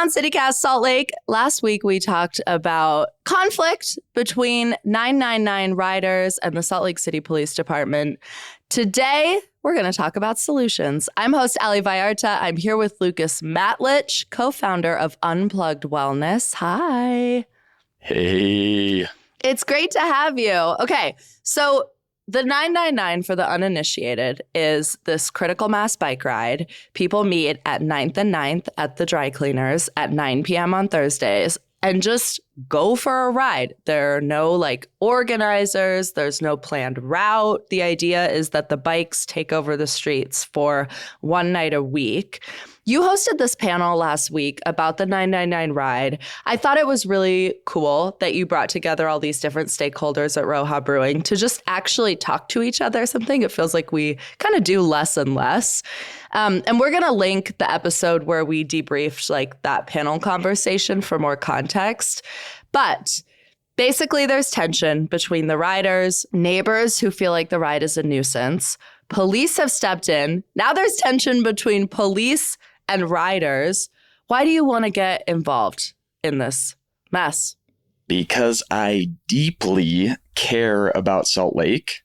on CityCast Salt Lake. Last week, we talked about conflict between 999 riders and the Salt Lake City Police Department. Today, we're going to talk about solutions. I'm host Ali Vallarta. I'm here with Lucas Matlich, co-founder of Unplugged Wellness. Hi. Hey. It's great to have you. Okay, so the 999 for the uninitiated is this critical mass bike ride. People meet at 9th and 9th at the dry cleaners at 9 p.m. on Thursdays and just go for a ride. There are no organizers. There's no planned route. The idea is that the bikes take over the streets for one night a week. You hosted this panel last week about the 999 ride. I thought it was really cool that you brought together all these different stakeholders at RHOSLC Brewing to just actually talk to each other, something it feels like we kind of do less and less. And we're going to link the episode where we debriefed that panel conversation for more context. But basically, there's tension between the riders, neighbors who feel like the ride is a nuisance. Police have stepped in. Now there's tension between police and riders. Why do you want to get involved in this mess? Because I deeply care about Salt Lake.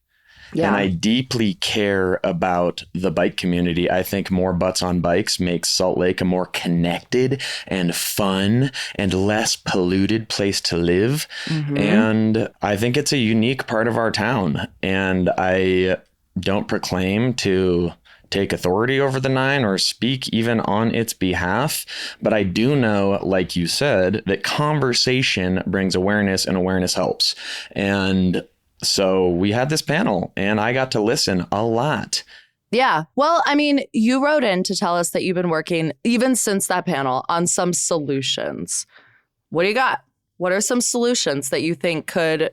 Yeah. And I deeply care about the bike community. I think more butts on bikes makes Salt Lake a more connected and fun and less polluted place to live. Mm-hmm. And I think it's a unique part of our town. And I don't proclaim to take authority over the 9 or speak even on its behalf. But I do know, like you said, that conversation brings awareness and awareness helps. And so we had this panel and I got to listen a lot. Yeah. Well, I mean, you wrote in to tell us that you've been working, even since that panel, on some solutions. What do you got? What are some solutions that you think could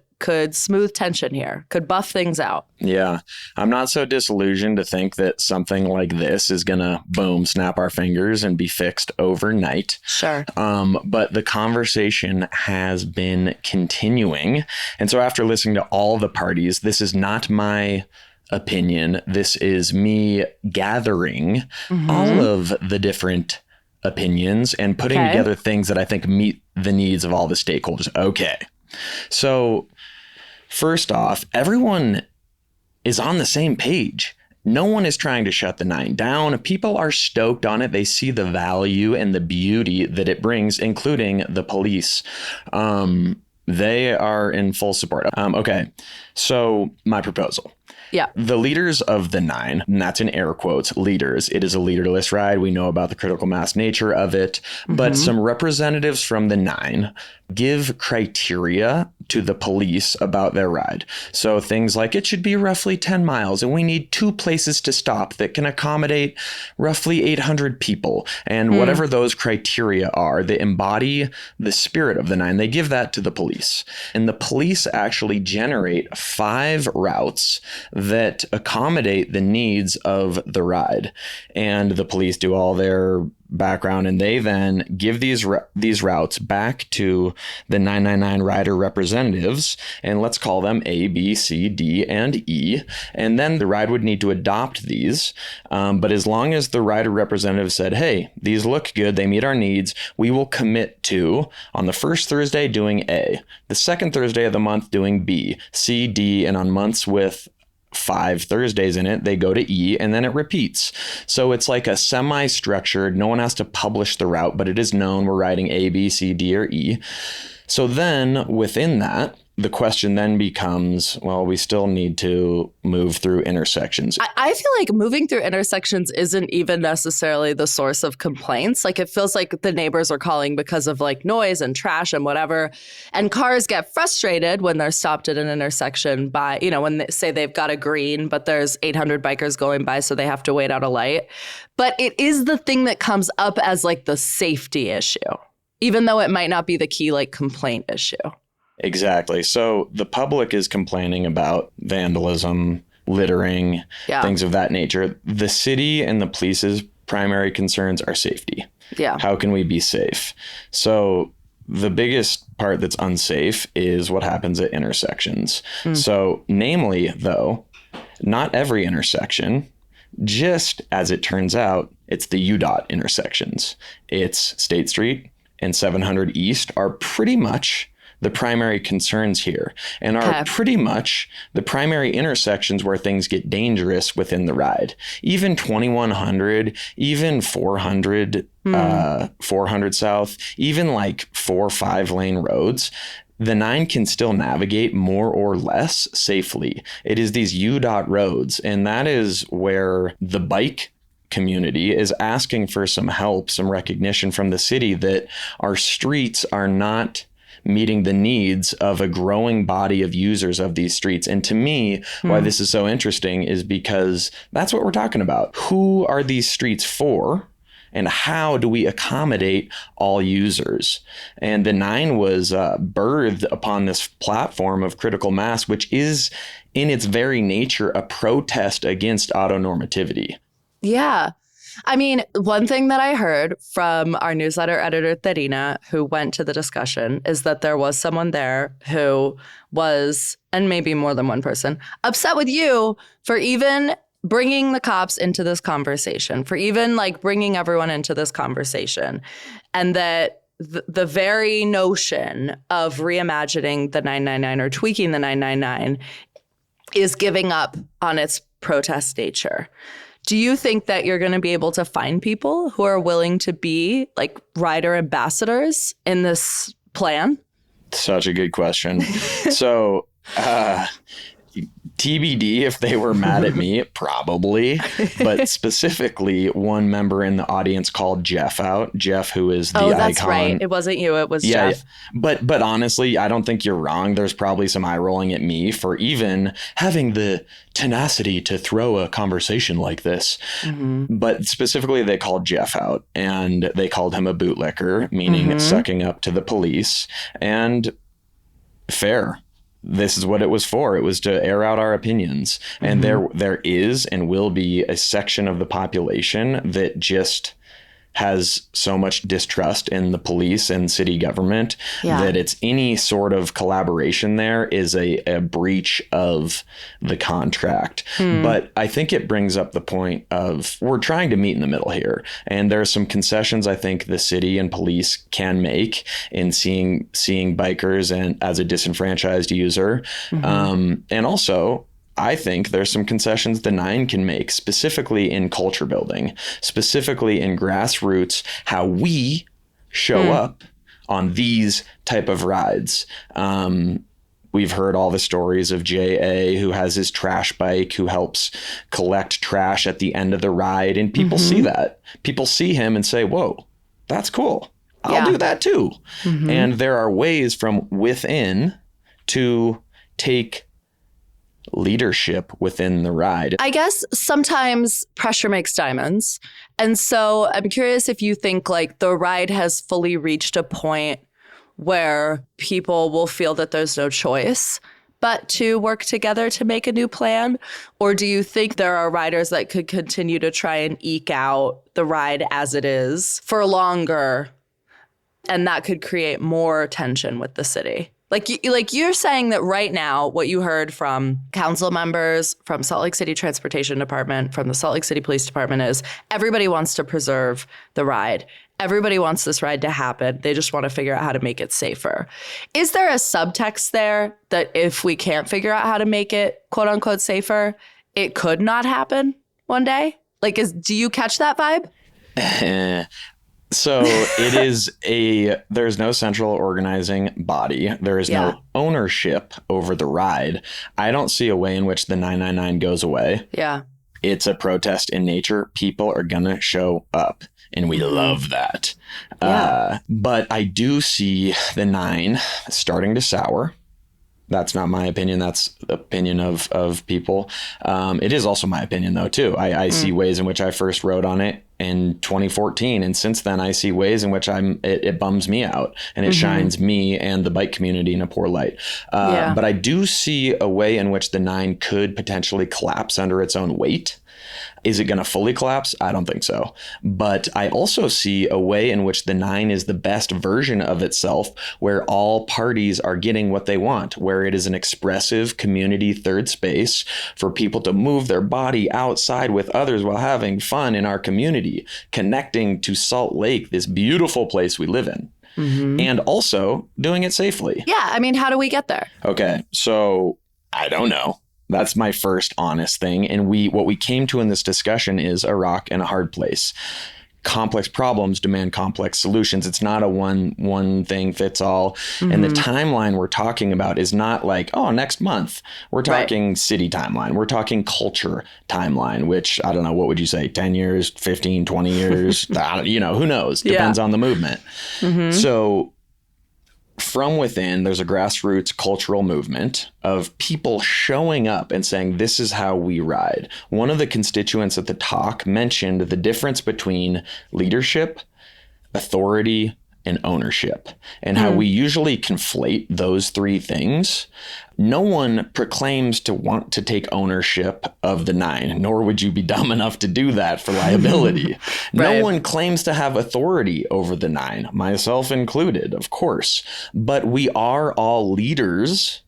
smooth tension here, could buff things out? Yeah, I'm not so disillusioned to think that something like this is going to, boom, snap our fingers and be fixed overnight. Sure. But the conversation has been continuing. And so after listening to all the parties, this is not my opinion. This is me gathering all of the different opinions and putting together things that I think meet the needs of all the stakeholders. Okay. So first off, everyone is on the same page. No one is trying to shut the 9 down. People are stoked on it. They see the value and the beauty that it brings, including the police. They are in full support. Okay, so my proposal. Yeah. The leaders of the 9, and that's in air quotes, leaders. It is a leaderless ride. We know about the critical mass nature of it. But some representatives from the 9 give criteria to the police about their ride. So things like it should be roughly 10 miles and we need 2 places to stop that can accommodate roughly 800 people. And whatever those criteria are, they embody the spirit of the 9. They give that to the police. And the police actually generate 5 routes that accommodate the needs of the ride. And the police do all their background and they then give these routes back to the 999 rider representatives, and let's call them A, B, C, D, and E. And then the ride would need to adopt these. But as long as the rider representative said, hey, these look good, they meet our needs, we will commit to, on the first Thursday, doing A, the second Thursday of the month, doing B, C, D, and on months with 5 Thursdays in it, they go to E, and then it repeats. So it's like a semi-structured, no one has to publish the route, but it is known we're riding A, B, C, D, or E. So then within that, the question then becomes, well, we still need to move through intersections. I feel like moving through intersections isn't even necessarily the source of complaints. It feels like the neighbors are calling because of noise and trash and whatever. And cars get frustrated when they're stopped at an intersection by, when they say they've got a green, but there's 800 bikers going by, so they have to wait out a light. But it is the thing that comes up as the safety issue, even though it might not be the key complaint issue. Exactly. So the public is complaining about vandalism, littering, things of that nature. The city and the police's primary concerns are safety. Yeah. How can we be safe? So the biggest part that's unsafe is what happens at intersections. So namely, though, not every intersection, just as it turns out, it's the UDOT intersections. It's State Street, and 700 East are pretty much the primary concerns here, and are pretty much the primary intersections where things get dangerous within the ride. Even 2100, even 400, 400 South, even like 4 or 5 lane roads, the 9 can still navigate more or less safely. It is these UDOT roads, and that is where the bike community is asking for some help, some recognition from the city that our streets are not meeting the needs of a growing body of users of these streets. And to me, why this is so interesting is because that's what we're talking about. Who are these streets for? And how do we accommodate all users? And the 9 was birthed upon this platform of critical mass, which is in its very nature a protest against autonormativity. Yeah. I mean, one thing that I heard from our newsletter editor, Terina, who went to the discussion, is that there was someone there who was, and maybe more than one person, upset with you for even bringing the cops into this conversation, for even like bringing everyone into this conversation. And that the very notion of reimagining the 999 or tweaking the 999 is giving up on its protest nature. Do you think that you're going to be able to find people who are willing to be like rider ambassadors in this plan? Such a good question. So, TBD if they were mad at me, probably. But specifically, one member in the audience called Jeff out. Jeff, who is the icon. Oh, that's right. It wasn't you. It was Jeff. Yeah. But honestly, I don't think you're wrong. There's probably some eye rolling at me for even having the tenacity to throw a conversation like this. But specifically, they called Jeff out, and they called him a bootlicker, meaning sucking up to the police. And fair. This is what it was for. It was to air out our opinions. And there is and will be a section of the population that just has so much distrust in the police and city government that it's any sort of collaboration there is a breach of the contract. But I think it brings up the point of we're trying to meet in the middle here. And there are some concessions I think the city and police can make in seeing bikers and as a disenfranchised user. And also, I think there's some concessions the 9 can make, specifically in culture building, specifically in grassroots, how we show up on these type of rides. We've heard all the stories of J.A. who has his trash bike, who helps collect trash at the end of the ride. And people see that. People see him and say, whoa, that's cool. I'll do that too. And there are ways from within to take leadership within the ride. I guess sometimes pressure makes diamonds. And so I'm curious if you think like the ride has fully reached a point where people will feel that there's no choice but to work together to make a new plan? Or do you think there are riders that could continue to try and eke out the ride as it is for longer, and that could create more tension with the city? Like you're saying that right now, what you heard from council members, from Salt Lake City Transportation Department, from the Salt Lake City Police Department is everybody wants to preserve the ride. Everybody wants this ride to happen. They just want to figure out how to make it safer. Is there a subtext there that if we can't figure out how to make it quote unquote safer, it could not happen one day? Like, do you catch that vibe? So it is there's no central organizing body. There is no ownership over the ride. I don't see a way in which the 999 goes away. Yeah. It's a protest in nature. People are going to show up, and we love that. But I do see the 9 starting to sour. That's not my opinion. That's the opinion of people. It is also my opinion, though, too. I see ways in which I first wrote on it in 2014. And since then, I see ways in which it bums me out and it shines me and the bike community in a poor light. But I do see a way in which the 9 could potentially collapse under its own weight. Is it going to fully collapse? I don't think so. But I also see a way in which the 9 is the best version of itself, where all parties are getting what they want, where it is an expressive community third space for people to move their body outside with others while having fun in our community, connecting to Salt Lake, this beautiful place we live in. and also doing it safely. Yeah. I mean, how do we get there? Okay. So I don't know. That's my first honest thing. And what we came to in this discussion is a rock and a hard place. Complex problems demand complex solutions. It's not a one thing fits all. And the timeline we're talking about is not like, oh, next month. We're talking city timeline. We're talking culture timeline, which I don't know. What would you say? 10 years, 15, 20 years? Who knows? Depends on the movement. So from within, there's a grassroots cultural movement of people showing up and saying, this is how we ride. One of the constituents at the talk mentioned the difference between leadership, authority, and ownership, and how we usually conflate those three things. No one proclaims to want to take ownership of the 9, nor would you be dumb enough to do that for liability. No one claims to have authority over the 9, myself included, of course. But we are all leaders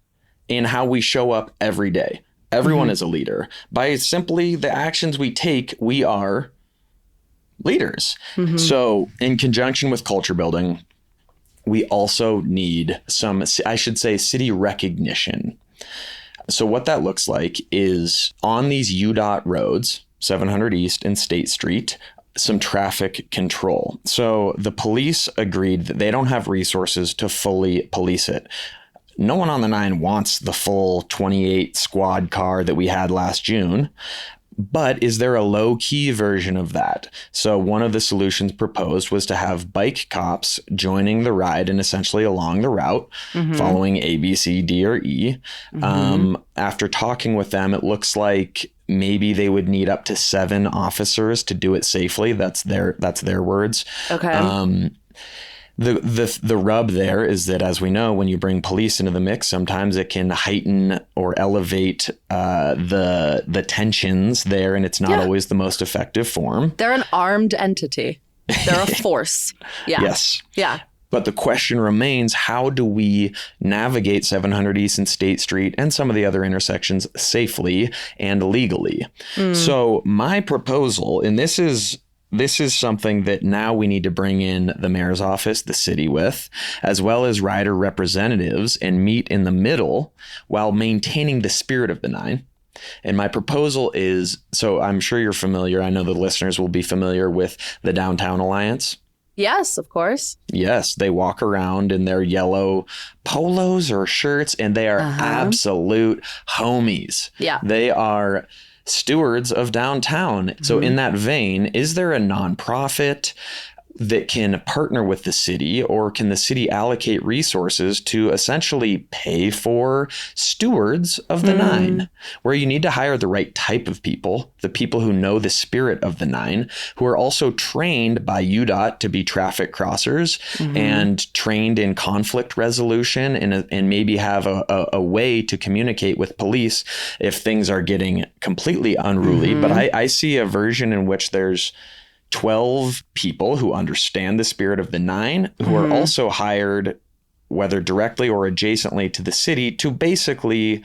in how we show up every day. Everyone is a leader. By simply the actions we take, we are leaders. So in conjunction with culture building, we also need some, I should say, city recognition. So what that looks like is on these UDOT roads, 700 East and State Street, some traffic control. So the police agreed that they don't have resources to fully police it. No one on the 9 wants the full 28 squad car that we had last June. But is there a low-key version of that? So one of the solutions proposed was to have bike cops joining the ride and essentially along the route, following A, B, C, D, or E. After talking with them, it looks like maybe they would need up to 7 officers to do it safely. That's their words. Okay. The rub there is that, as we know, when you bring police into the mix, sometimes it can heighten or elevate the tensions there, and it's not always the most effective form. They're an armed entity. They're a force. Yeah. Yes. Yeah. But the question remains, how do we navigate 700 East and State Street and some of the other intersections safely and legally? So my proposal, and this is something that now we need to bring in the mayor's office, the city with, as well as rider representatives, and meet in the middle while maintaining the spirit of the 9. And my proposal is, so I'm sure you're familiar, I know the listeners will be familiar with the Downtown Alliance. Yes, of course. Yes, they walk around in their yellow polos or shirts, and they are absolute homies. Yeah. They are stewards of downtown. So in that vein, is there a nonprofit that can partner with the city, or can the city allocate resources to essentially pay for stewards of the 9, where you need to hire the right type of people, the people who know the spirit of the 9, who are also trained by UDOT to be traffic crossers and trained in conflict resolution, and maybe have a way to communicate with police if things are getting completely unruly. But I see a version in which there's 12 people who understand the spirit of the 9, who are also hired, whether directly or adjacently to the city, to basically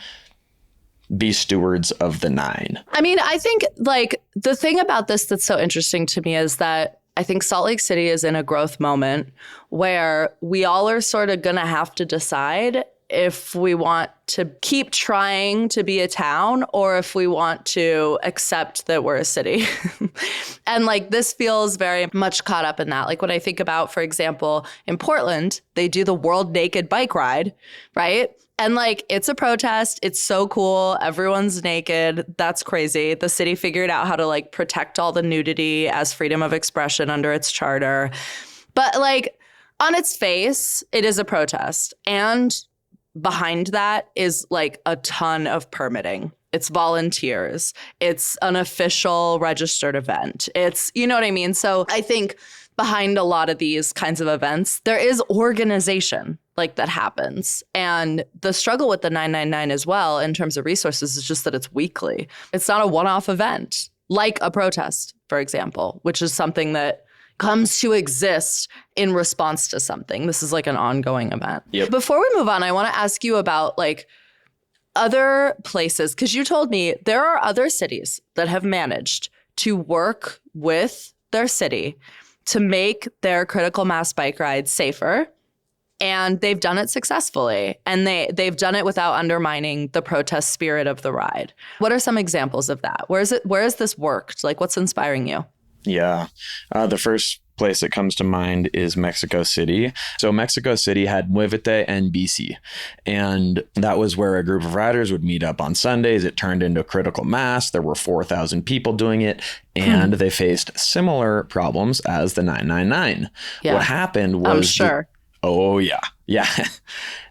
be stewards of the 9. I mean, I think like the thing about this that's so interesting to me is that I think Salt Lake City is in a growth moment where we all are sort of going to have to decide if we want to keep trying to be a town or if we want to accept that we're a city. And like this feels very much caught up in that. Like when I think about, for example, in Portland, they do the World Naked Bike Ride, right? And like, it's a protest. It's so cool. Everyone's naked. That's crazy. The city figured out how to like protect all the nudity as freedom of expression under its charter. But like on its face, it is a protest. And behind that is like a ton of permitting. It's volunteers. It's an official registered event. It's, you know what I mean? So I think behind a lot of these kinds of events, there is organization like that happens. And the struggle with the 999 as well in terms of resources is just that it's weekly. It's not a one-off event like a protest, for example, which is something that comes to exist in response to something. This is like an ongoing event. Yep. Before we move on, I want to ask you about like other places, because you told me there are other cities that have managed to work with their city to make their critical mass bike ride safer. And they've done it successfully. And they've done it without undermining the protest spirit of the ride. What are some examples of that? Where has this worked? Like, what's inspiring you? Yeah. The first place that comes to mind is Mexico City. So Mexico City had Muévete en Bici. And that was where a group of riders would meet up on Sundays. It turned into a critical mass. There were 4,000 people doing it. And they faced similar problems as the 999. Yeah. What happened was... I'm sure. Oh, yeah. Yeah.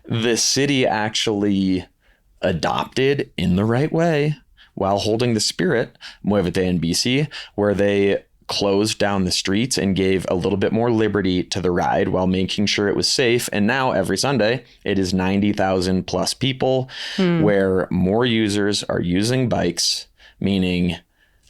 The city actually adopted in the right way while holding the spirit, Muévete en Bici, where they closed down the streets and gave a little bit more liberty to the ride while making sure it was safe. And now every Sunday, it is 90,000 plus people where more users are using bikes, meaning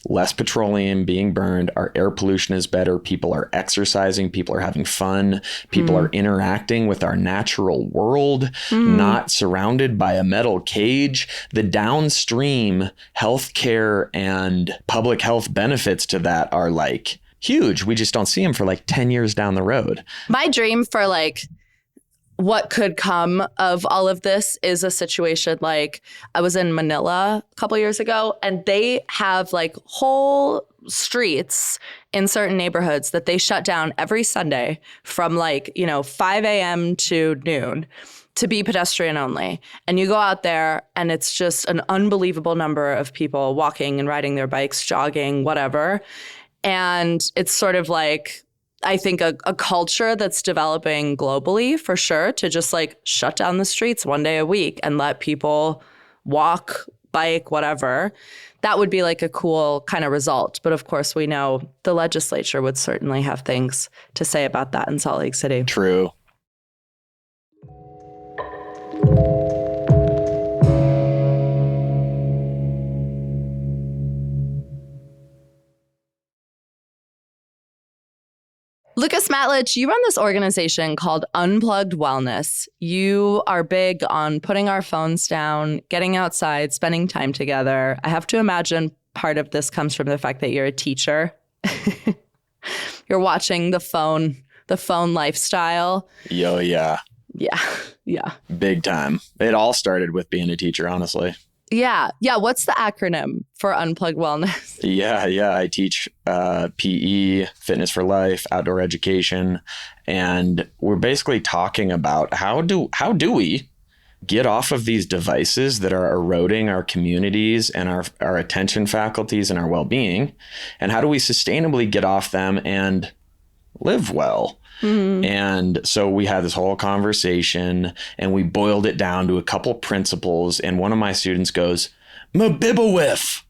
less petroleum being burned, our air pollution is better, people are exercising, people are having fun, people are interacting with our natural world, not surrounded by a metal cage. The downstream healthcare and public health benefits to that are like huge. We just don't see them for like 10 years down the road. My dream for like what could come of all of this is a situation like I was in Manila a couple years ago, and they have like whole streets in certain neighborhoods that they shut down every Sunday from 5 a.m. to noon to be pedestrian only. And you go out there and it's just an unbelievable number of people walking and riding their bikes, jogging, whatever. And it's sort of like, I think a culture that's developing globally for sure to just like shut down the streets one day a week and let people walk, bike, whatever. That would be like a cool kind of result. But of course, we know the legislature would certainly have things to say about that in Salt Lake City. True. Lucas Matlich, you run this organization called Unplugged Wellness. You are big on putting our phones down, getting outside, spending time together. I have to imagine part of this comes from the fact that you're a teacher. You're watching the phone lifestyle. Yo, yeah. Yeah. Big time. It all started with being a teacher, honestly. Yeah. What's the acronym for Unplugged Wellness? Yeah. I teach PE, fitness for life, outdoor education, and we're basically talking about how do we get off of these devices that are eroding our communities and our attention faculties and our well-being, and how do we sustainably get off them and live well? Mm-hmm. And so we had this whole conversation and we boiled it down to a couple principles. And one of my students goes, Mabibawif.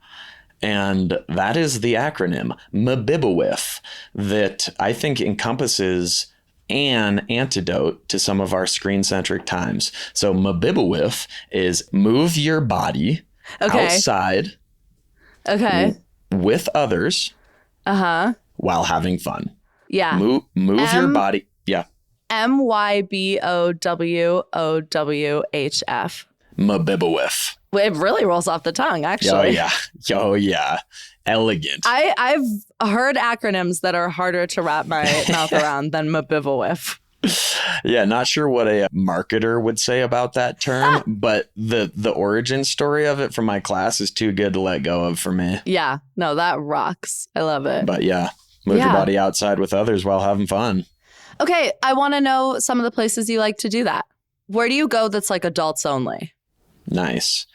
And that is the acronym, Mabibawif, that I think encompasses an antidote to some of our screen-centric times. So Mabibawif is move your body outside with others while having fun. Yeah. Move your body. Yeah. MYBOWOWHF. Mabibawif. It really rolls off the tongue, actually. Oh, yeah. Elegant. I've heard acronyms that are harder to wrap my mouth around than Mabibawif. Yeah, not sure what a marketer would say about that term, but the origin story of it from my class is too good to let go of for me. Yeah. No, that rocks. I love it. But yeah. Move your body outside with others while having fun. Okay, I want to know some of the places you like to do that. Where do you go that's like adults only? Nice.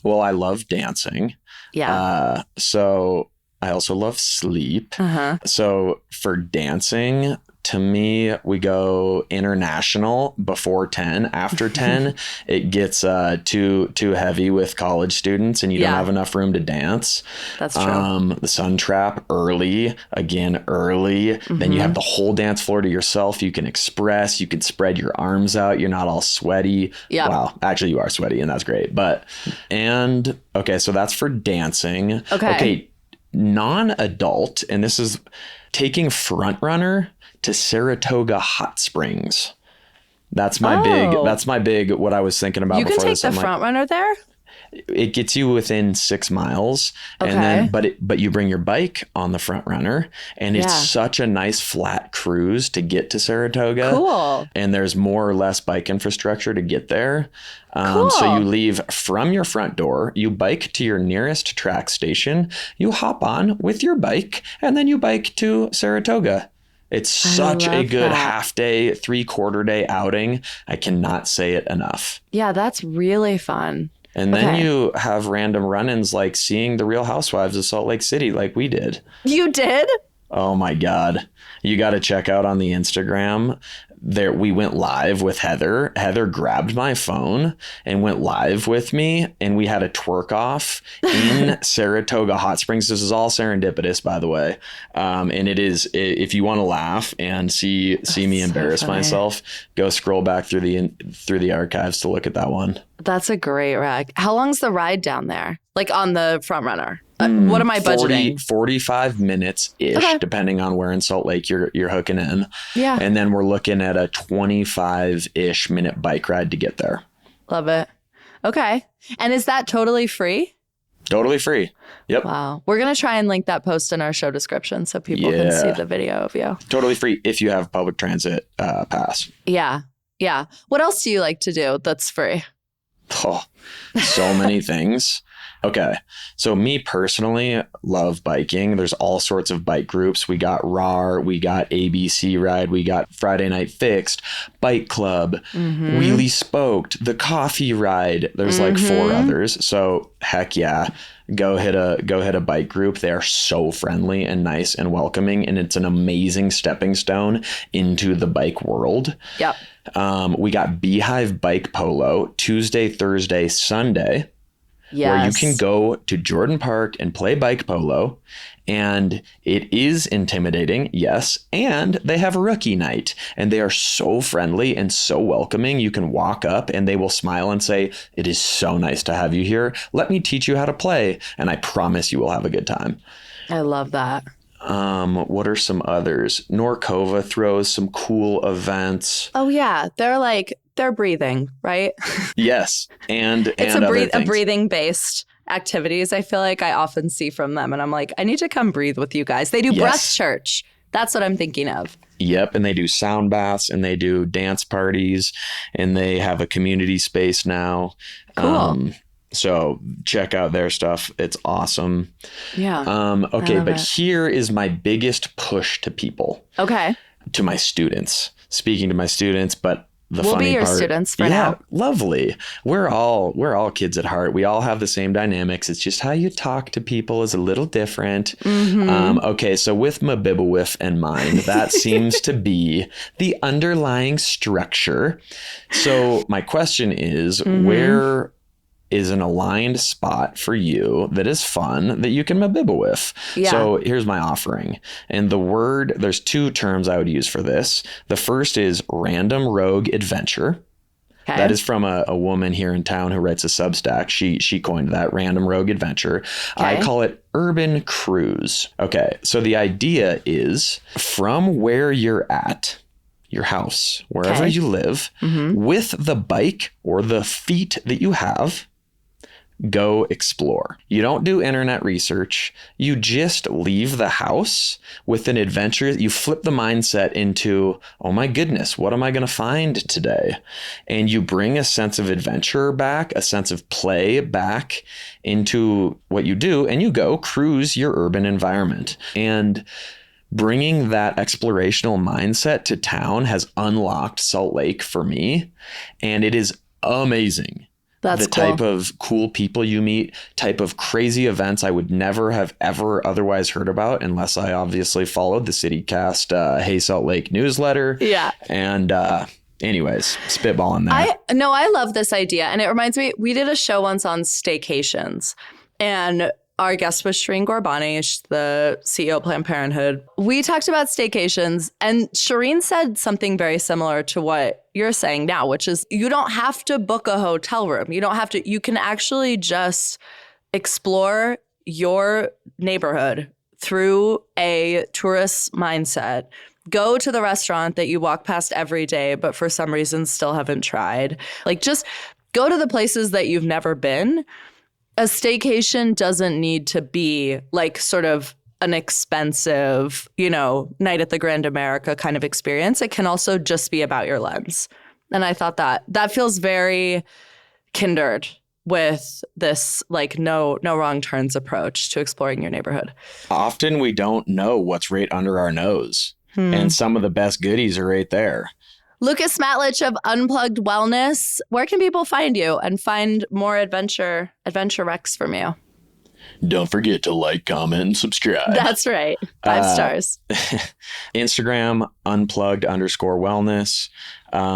Well, I love dancing. Yeah. So I also love sleep. So for dancing, to me, we go international before 10. After 10, it gets too heavy with college students and you don't have enough room to dance. That's true. The sun trap early. Then you have the whole dance floor to yourself. You can express, you can spread your arms out. You're not all sweaty. Yeah. Wow. Actually, you are sweaty and that's great. So that's for dancing. Okay. Non-adult, and this is taking front runner to Saratoga Hot Springs. That's my big what I was thinking about. You before can take this. the front runner there? It gets you within 6 miles, Okay. and then but you bring your bike on the front runner, and it's such a nice flat cruise to get to Saratoga. Cool. And there's more or less bike infrastructure to get there. Cool. So you leave from your front door, you bike to your nearest track station, you hop on with your bike, and then you bike to Saratoga. It's such a good half day, 3/4 day outing. I cannot say it enough. Yeah, that's really fun. And then you have random run-ins like seeing the Real Housewives of Salt Lake City like we did. You did? Oh my God. You got to check out on the Instagram. There, we went live with Heather. Heather grabbed my phone and went live with me, and we had a twerk off in Saratoga Hot Springs. This is all serendipitous, by the way. And it is, if you want to laugh and see me embarrass myself, go scroll back through the archives to look at that one. That's a great rec. How long's the ride down there? Like on the front runner? What am I budgeting? 45 minutes-ish, depending on where in Salt Lake you're hooking in. Yeah. And then we're looking at a 25-ish minute bike ride to get there. Love it. Okay. And is that totally free? Totally free. Yep. Wow. We're going to try and link that post in our show description so people can see the video of you. Totally free if you have public transit pass. Yeah. Yeah. What else do you like to do that's free? Oh, so many things. Okay. So me personally love biking. There's all sorts of bike groups. We got RAR, we got ABC Ride, we got Friday Night Fixed, Bike Club, Wheelie Spoked, the Coffee Ride. There's like 4 others. So heck yeah. Go hit a bike group. They are so friendly and nice and welcoming, and it's an amazing stepping stone into the bike world. Yep. We got Beehive Bike Polo Tuesday, Thursday, Sunday. Yes. Where you can go to Jordan Park and play bike polo. And it is intimidating, yes. And they have rookie night. And they are so friendly and so welcoming. You can walk up and they will smile and say, "It is so nice to have you here. Let me teach you how to play." And I promise you will have a good time. I love that. What are some others? Norcova throws some cool events. Oh, yeah. They're breathing, right? Yes. And it's and a breathing based activities I feel like I often see from them. And I'm like, I need to come breathe with you guys. They do breath church. That's what I'm thinking of. Yep. And they do sound baths and they do dance parties and they have a community space now. Cool. So check out their stuff. It's awesome. Yeah. Okay. But here is my biggest push to people. Okay. To my students. Speaking to my students, but the we'll funny be your part, students for now. Lovely. We're all kids at heart. We all have the same dynamics. It's just how you talk to people is a little different. Okay, so with Mabibawif in mind, that seems to be the underlying structure. So my question is, where is an aligned spot for you that is fun that you can mabibba with? Yeah. So here's my offering. And there's 2 terms I would use for this. The first is random rogue adventure. Okay. That is from a woman here in town who writes a Substack. She coined that, random rogue adventure. Okay. I call it urban cruise. Okay. So the idea is from where you're at, your house, wherever you live, with the bike or the feet that you have, go explore. You don't do internet research. You just leave the house with an adventure. You flip the mindset into, oh my goodness, what am I going to find today? And you bring a sense of adventure back, a sense of play back into what you do, and you go cruise your urban environment. And bringing that explorational mindset to town has unlocked Salt Lake for me. And it is amazing. That's the type of cool people you meet, type of crazy events I would never have ever otherwise heard about unless I obviously followed the CityCast Hey Salt Lake newsletter. Yeah. And anyways, spitballing that. I love this idea. And it reminds me, we did a show once on staycations. And our guest was Shireen Gorbani, the CEO of Planned Parenthood. We talked about staycations, and Shireen said something very similar to what you're saying now, which is you don't have to book a hotel room. You can actually just explore your neighborhood through a tourist mindset. Go to the restaurant that you walk past every day, but for some reason still haven't tried. Like, just go to the places that you've never been a staycation doesn't need to be like sort of an expensive, night at the Grand America kind of experience. It can also just be about your lens. And I thought that feels very kindred with this like no wrong turns approach to exploring your neighborhood. Often we don't know what's right under our nose. And some of the best goodies are right there. Lucas Matlich of Unplugged Wellness, where can people find you and find more adventure recs from you? Don't forget to like, comment, and subscribe. That's right. 5 stars. Instagram, unplugged_wellness.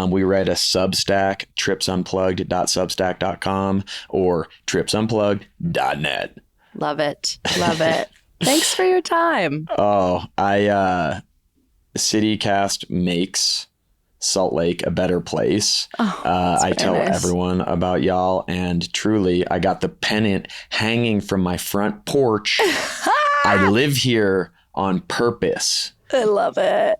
We write a Substack, tripsunplugged.substack.com or tripsunplugged.net. Love it. Love it. Thanks for your time. Oh, CityCast makes Salt Lake a better place. I tell everyone about y'all, and truly, I got the pennant hanging from my front porch. I live here on purpose. I love it.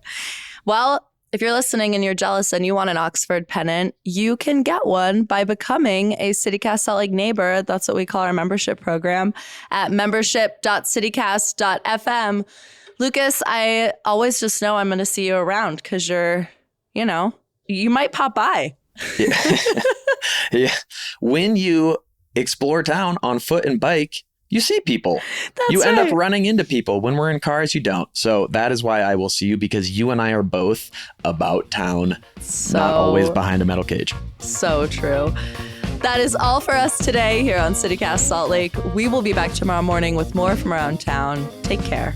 Well, if you're listening and you're jealous and you want an Oxford pennant, you can get one by becoming a CityCast Salt Lake neighbor. That's what we call our membership program at membership.citycast.fm. Lucas, I always just know I'm going to see you around because you're, you might pop by. Yeah. When you explore town on foot and bike, you see people. You end up running into people. When we're in cars, you don't. So that is why I will see you, because you and I are both about town, not always behind a metal cage. So true. That is all for us today here on CityCast Salt Lake. We will be back tomorrow morning with more from around town. Take care.